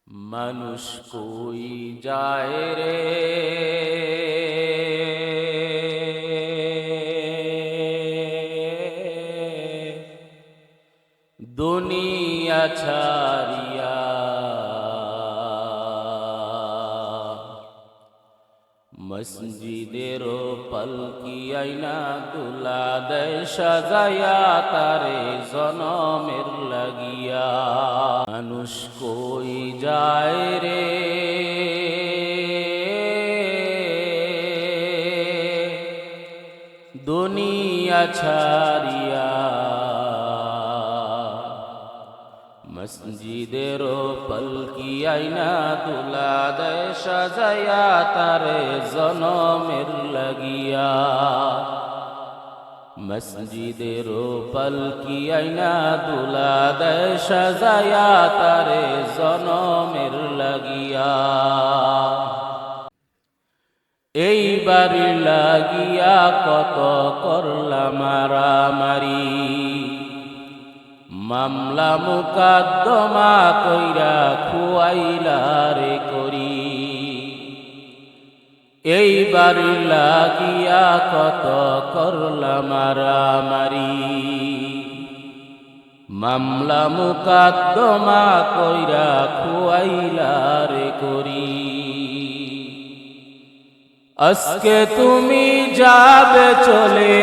মানুষ কই যায় রে দুনিয়া ছাড়িয়া, মসজিদের পালকি আইনা দুলা দেয় সাজায়া তারে জনমের লাগিয়া। মানুষ কই যায় রে দুনিয়া ছাড়িয়া, মসজিদের পালকি আইনা দুলা দেয় সাজায়া তারে জনমের লাগিয়া। মসজিদের পালকি আইনা দুলা দেয় সাজায়া তারে জনমের লাগিয়া। এই বাড়ি লাগিয়া কত করলাম মারামারি, মামলা মুকদ্দমা কইরা খুয়াইলা রে করি। এই বাড়ি লাগিয়া কত করলাম মারামারি, মামলা মুকদ্দমা কইরা খুয়াইলা রে করি। আজকে তুমি যাবে চলে,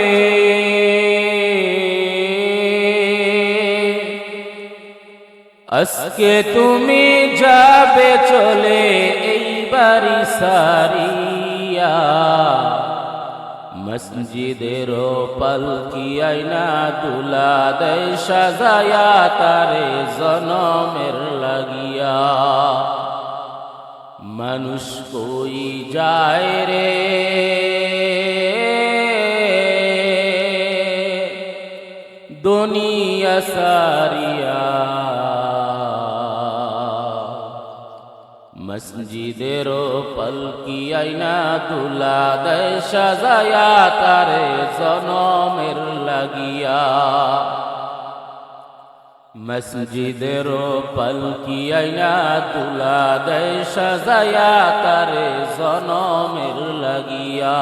আজকে তুমি যাবে চলে এই বাড়ি সারিয়া। মসজিদের পালকি আইনা দুলা দেয় সাজায়া তারে জনমের লাগিয়া। মানুষ কই যায় রে দুনিয়া সারিয়া, মসজিদের পালকি আইনা দুলা দেয় সাজায়া তারে জনমের লাগিয়া। মসজিদের পালকি আইনা দুলা দেয় সাজায়া তারে জনমের লাগিয়া।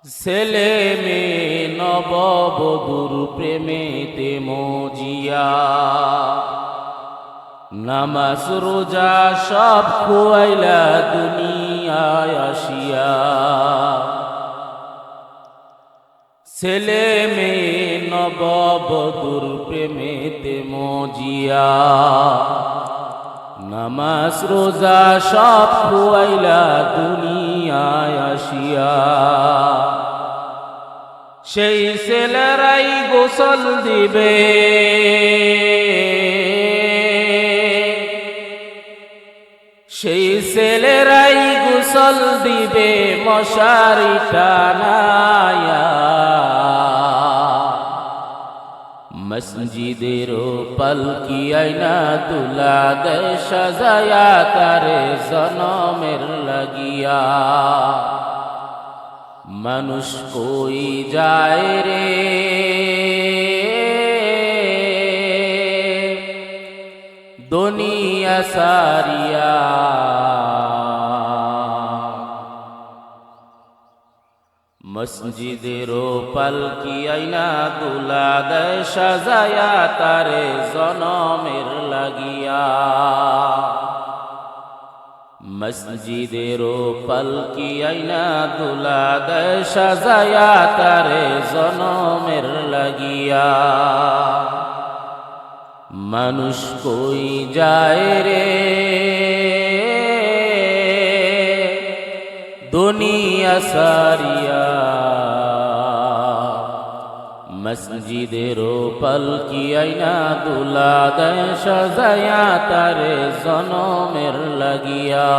ছেলে মেয়ে নববধূর প্রেমেতে মজিয়া, নামাজ রোজা সব খুয়াইলা দুনিয়ায় আসিয়া। ছেলে মেয়ে নববধূর প্রেমেতে মজিয়া, নামাজ রোজা সব খুয়াইলা দুনিয়ায় আসিয়া। সেই ছেলেরাই গোসল দিবে, সেই ছেলেরাই গোসল দিবে মশারি টানায়া। মসজিদের পালকি আইনা দুলা দেয় সাজায়া তারে জনমের লাগিয়া। মানুষ কই যায় রে দুনিয়া সারিয়া। মসজিদের পালকি আইনা দুলা দেয় সাজায়া তারে জনমের লাগিয়া। মসজিদের পালকি আইনা দুলা দেয় সাজায়া তারে জনমের লাগিয়া। মানুষ কই যায় রে দুনিয়া সারিয়া, মসজিদের পালকি আইনা দুলা দেয় সাজায়া তারে জনমের লাগিয়া।